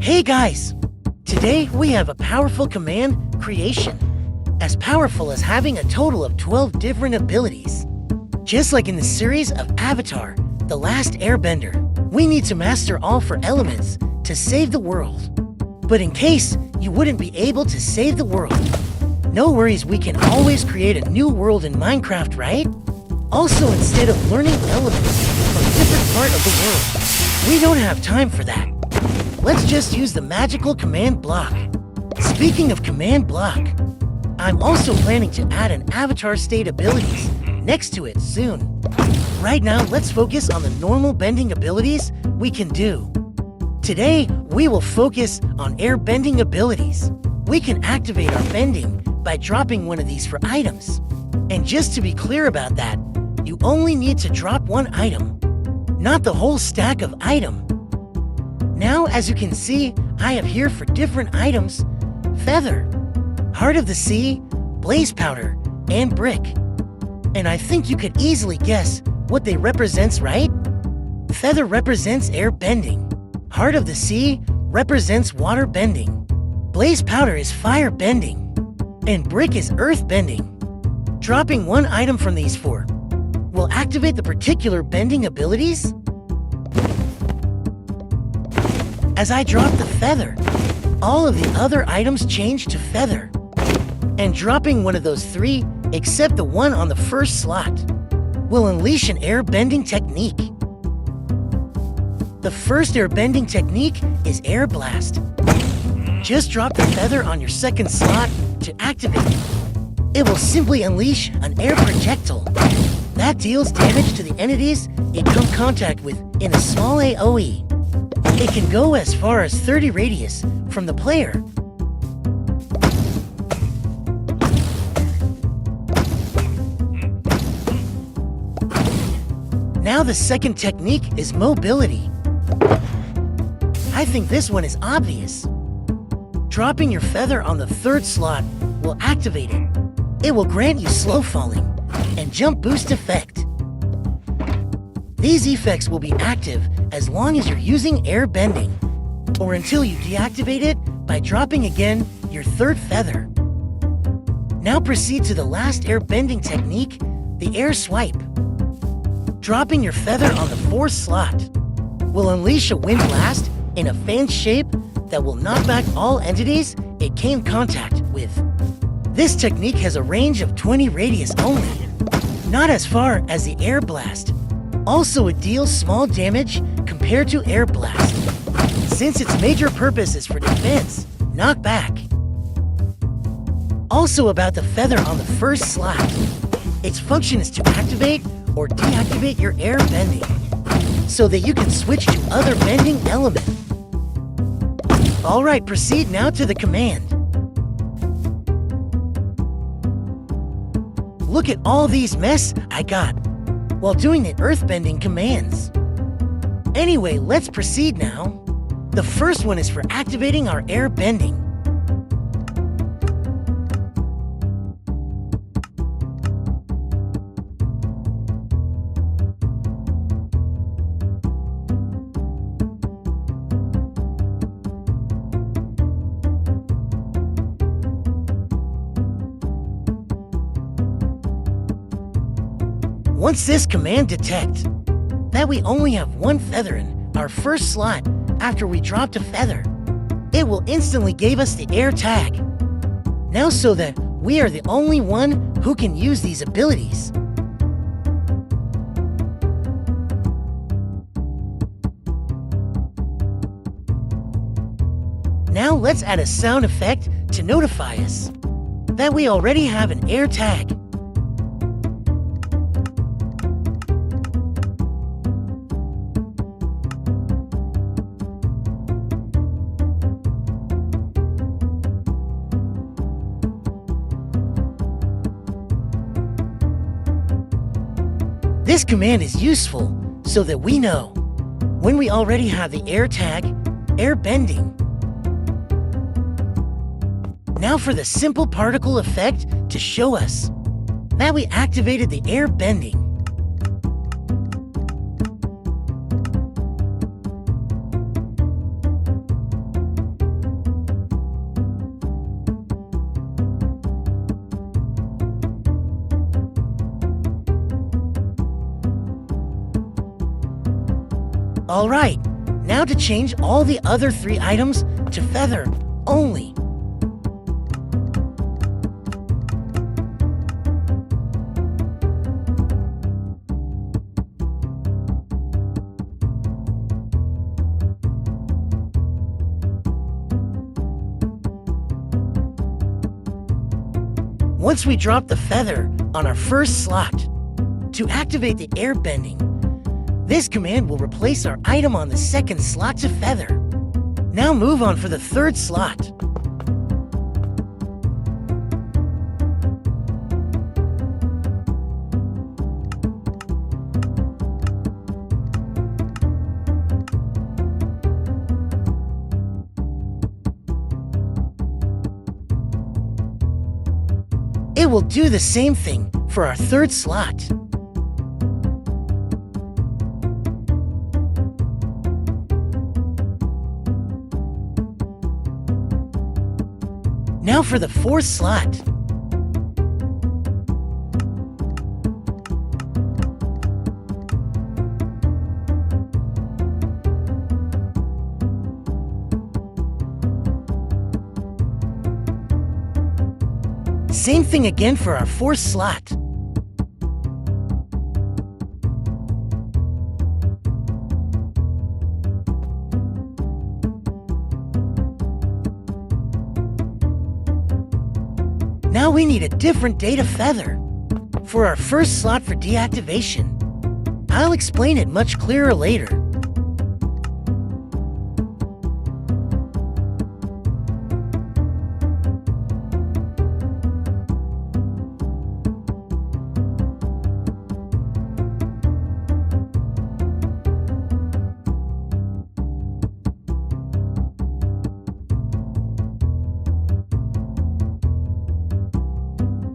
Hey guys! Today we have a powerful command creation, as powerful as having a total of 12 different abilities. Just like in the series of Avatar, The Last Airbender, we need to master all 4 elements to save the world. But in case you wouldn't be able to save the world, no worries, we can always create a new world in Minecraft, right? Also, instead of learning elements from a different part of the world, we don't have time for that. Let's just use the magical command block. Speaking of command block, I'm also planning to add an avatar state abilities next to it soon. Right now, let's focus on the normal bending abilities we can do. Today, we will focus on air bending abilities. We can activate our bending by dropping one of these for items. And just to be clear about that, you only need to drop one item, not the whole stack of items. Now, as you can see, I have here for different items, feather, heart of the sea, blaze powder, and brick. And I think you could easily guess what they represents, right? Feather represents air bending. Heart of the sea represents water bending. Blaze powder is fire bending. And brick is earth bending. Dropping one item from these 4 will activate the particular bending abilities. As I drop the feather, all of the other items change to feather. And dropping one of those 3, except the one on the first slot, will unleash an air bending technique. The first air bending technique is Air Blast. Just drop the feather on your second slot to activate it. It will simply unleash an air projectile that deals damage to the entities it comes in contact with in a small AoE. It can go as far as 30 radius from the player. Now the second technique is mobility. I think this one is obvious. Dropping your feather on the 3rd slot will activate it. It will grant you slow falling, and jump boost effect. These effects will be active as long as you're using air bending, or until you deactivate it by dropping again your third feather. Now proceed to the last air bending technique, the air swipe. Dropping your feather on the fourth slot will unleash a wind blast in a fan shape that will knock back all entities it came in contact with. This technique has a range of 20 radius only, not as far as the air blast. Also, it deals small damage compared to air blast, since its major purpose is for defense, knockback. Also about the feather on the first slot, its function is to activate or deactivate your air bending, so that you can switch to other bending element. Alright, proceed now to the command. Look at all these mess I got while doing the earthbending commands. Anyway, let's proceed now. The first one is for activating our air bending. Once this command detects that we only have one feather in our first slot after we dropped a feather, it will instantly give us the air tag. Now so that we are the only one who can use these abilities. Now let's add a sound effect to notify us that we already have an air tag. This command is useful so that we know when we already have the air tag, air bending. Now for the simple particle effect to show us that we activated the air bending. Alright, now to change all the other 3 items to feather only. Once we drop the feather on our first slot, to activate the air bending, this command will replace our item on the second slot to feather. Now move on for the third slot. It will do the same thing for our third slot. Now for the fourth slot. Same thing again for our fourth slot. Now we need a different data feather for our first slot for deactivation. I'll explain it much clearer later.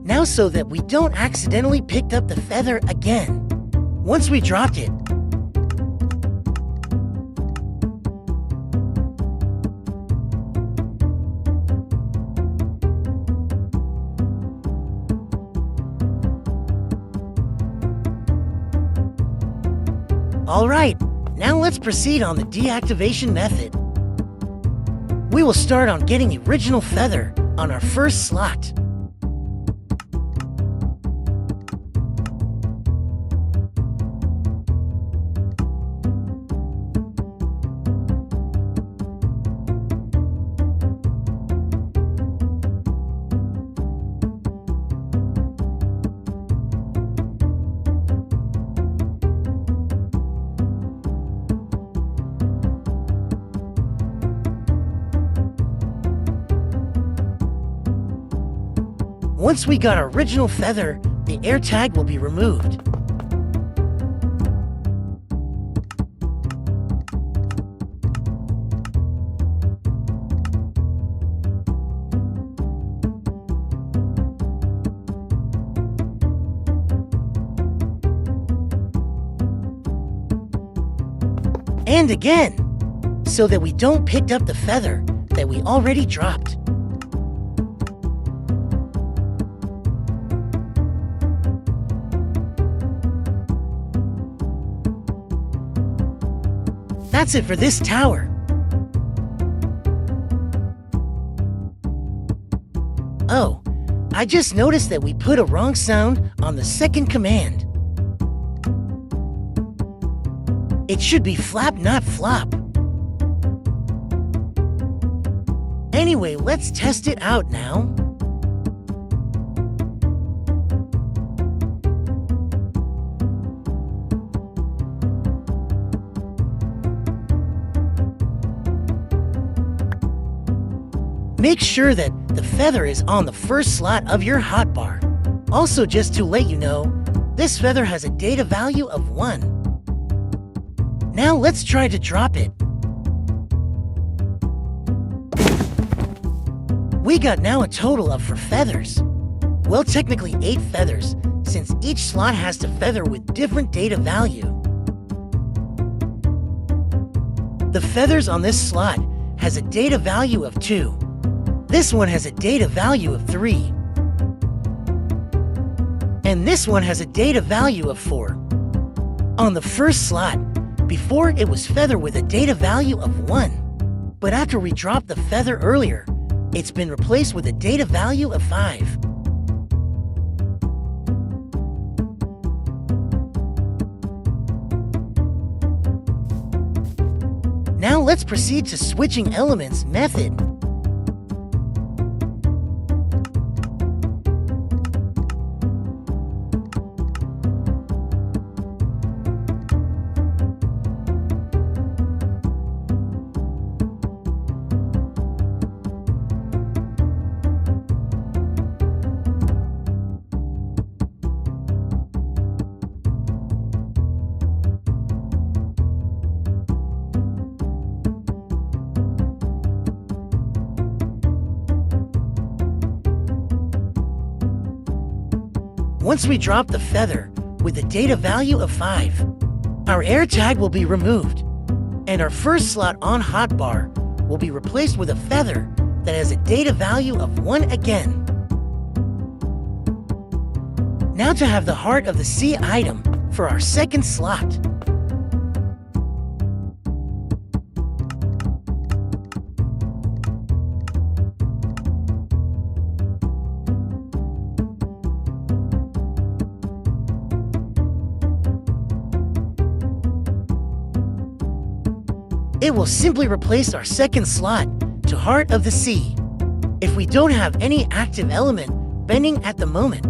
Now Now so that we don't accidentally pick up the feather again once we dropped it. Alright, now let's proceed on the deactivation method. We will start on getting the original feather on our first slot. Once we got our original feather, the air tag will be removed. And again, so that we don't pick up the feather that we already dropped. That's it for this tower. Oh, I just noticed that we put a wrong sound on the second command. It should be flap, not flop. Anyway, let's test it out now. Make sure that the feather is on the first slot of your hotbar. Also, just to let you know, this feather has a data value of 1. Now let's try to drop it. We got now a total of 4 feathers. Well, technically 8 feathers, since each slot has a feather with different data value. The feathers on this slot has a data value of 2. This one has a data value of 3. And this one has a data value of 4. On the first slot, before it was feather with a data value of 1. But after we dropped the feather earlier, it's been replaced with a data value of 5. Now let's proceed to switching elements method. Once we drop the feather with a data value of 5, our air tag will be removed, and our first slot on hotbar will be replaced with a feather that has a data value of 1 again. Now to have the heart of the sea item for our second slot. It will simply replace our second slot to Heart of the Sea if we don't have any active element bending at the moment.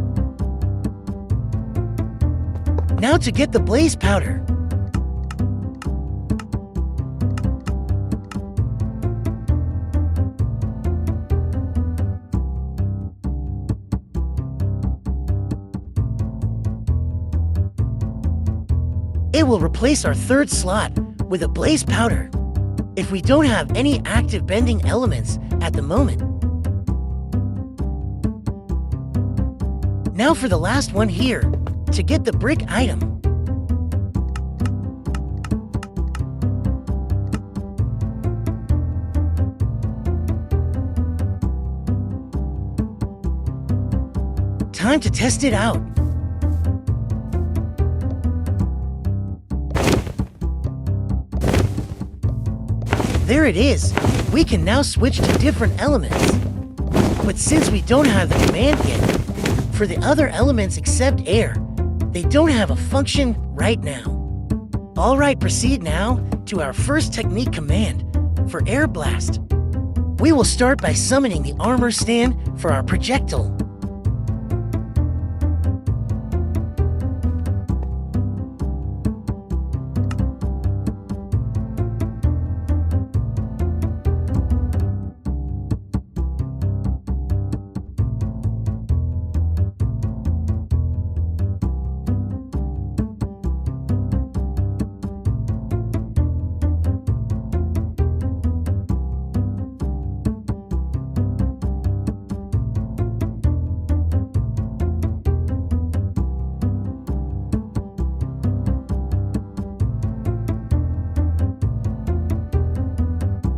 Now to get the blaze powder. It will replace our third slot with a blaze powder if we don't have any active bending elements at the moment. Now for the last one here, to get the brick item. Time to test it out. There it is. We can now switch to different elements. But since we don't have the command yet, for the other elements except air, they don't have a function right now. Alright, proceed now to our first technique command for air blast. We will start by summoning the armor stand for our projectile.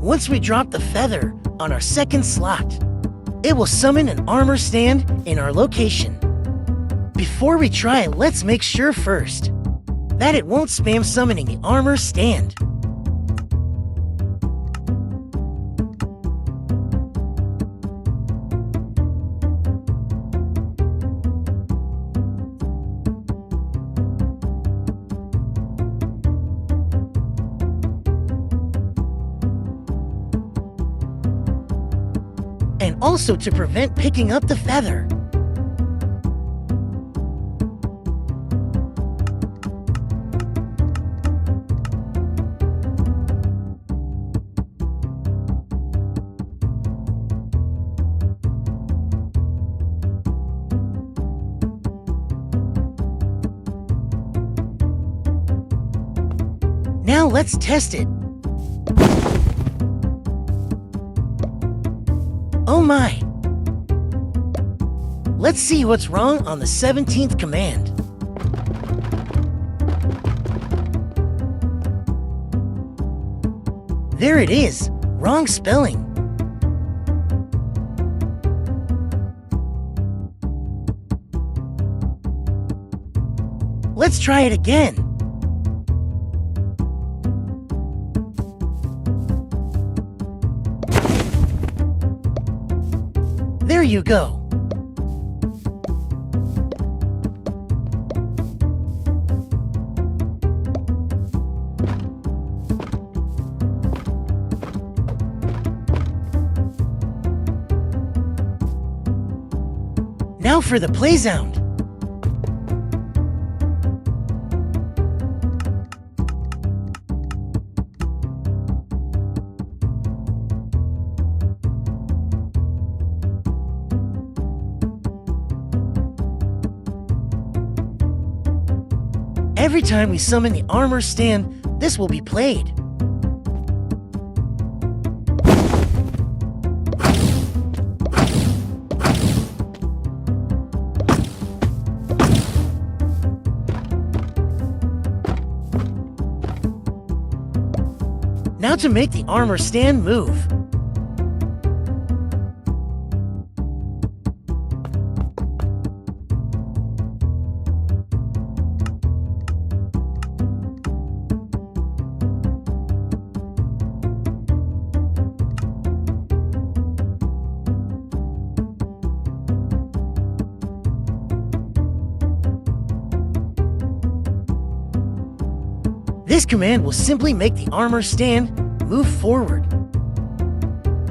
Once we drop the feather on our second slot, it will summon an armor stand in our location. Before we try, let's make sure first that it won't spam summoning the armor stand. And also to prevent picking up the feather. Now let's test it. Oh my! Let's see what's wrong on the 17th command. There it is, wrong spelling. Let's try it again. There you go. Now for the play sound. Every time we summon the armor stand, this will be played. Now to make the armor stand move. This command will simply make the armor stand move forward.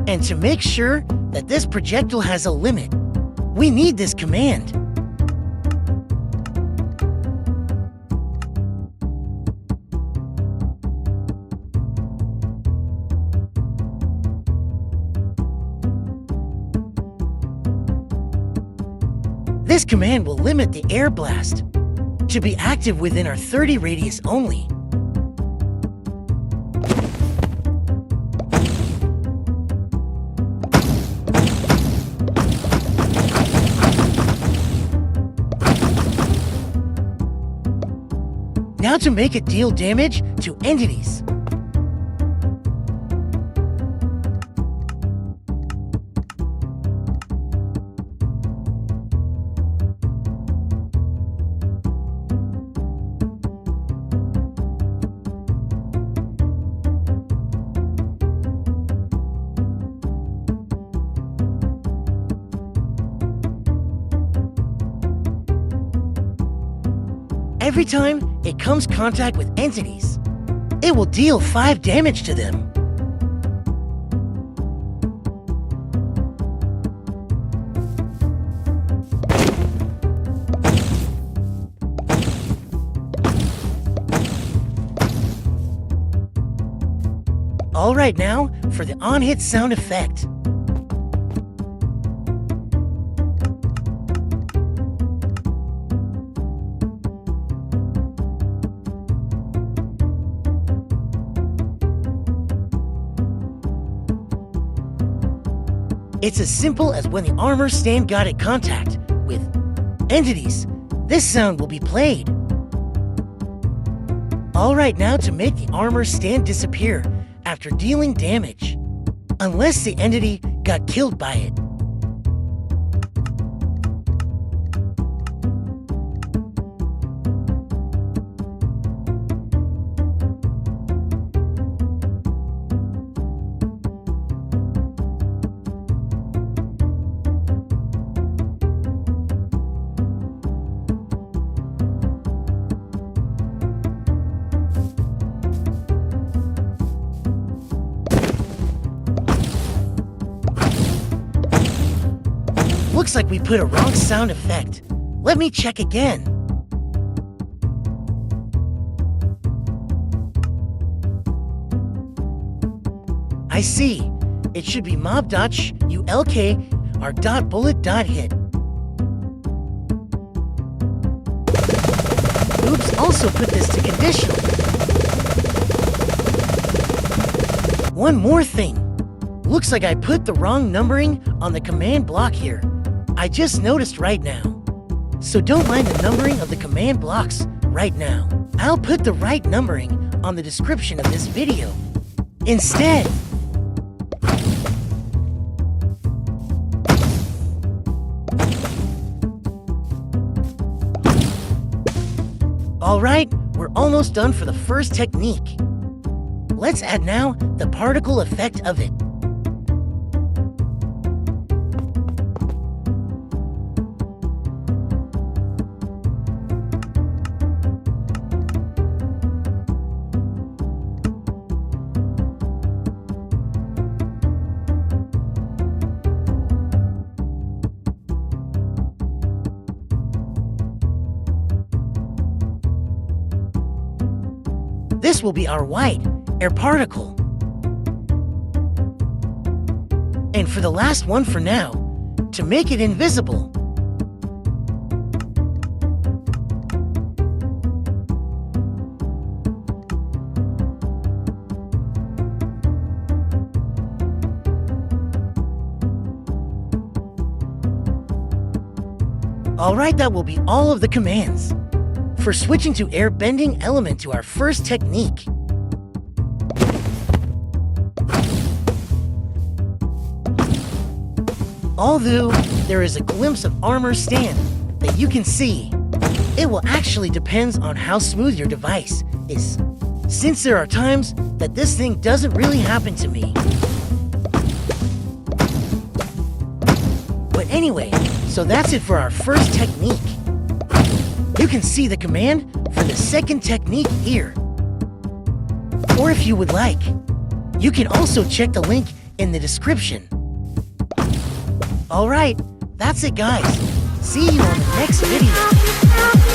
And to make sure that this projectile has a limit, we need this command. This command will limit the air blast to be active within our 30 radius only. Now to make it deal damage to entities. Every time it comes contact with entities, it will deal 5 damage to them. Alright, now for the on-hit sound effect. It's as simple as when the armor stand got in contact with entities, this sound will be played. Alright, now to make the armor stand disappear after dealing damage, unless the entity got killed by it. Looks like we put a wrong sound effect. Let me check again. I see. It should be mob.shulk or .bullet.hit. Oops, also put this to conditional. One more thing. Looks like I put the wrong numbering on the command block here. I just noticed right now. So don't mind the numbering of the command blocks right now. I'll put the right numbering on the description of this video instead. Alright, we're almost done for the first technique. Let's add now the particle effect of it. This will be our white air particle. And for the last one for now, to make it invisible, alright, that will be all of the commands for switching to air bending element to our first technique. Although there is a glimpse of armor stand that you can see, it will actually depends on how smooth your device is, since there are times that this thing doesn't really happen to me. But anyway, so that's it for our first technique. You can see the command for the second technique here. Or if you would like, you can also check the link in the description. Alright, that's it guys. See you on the next video.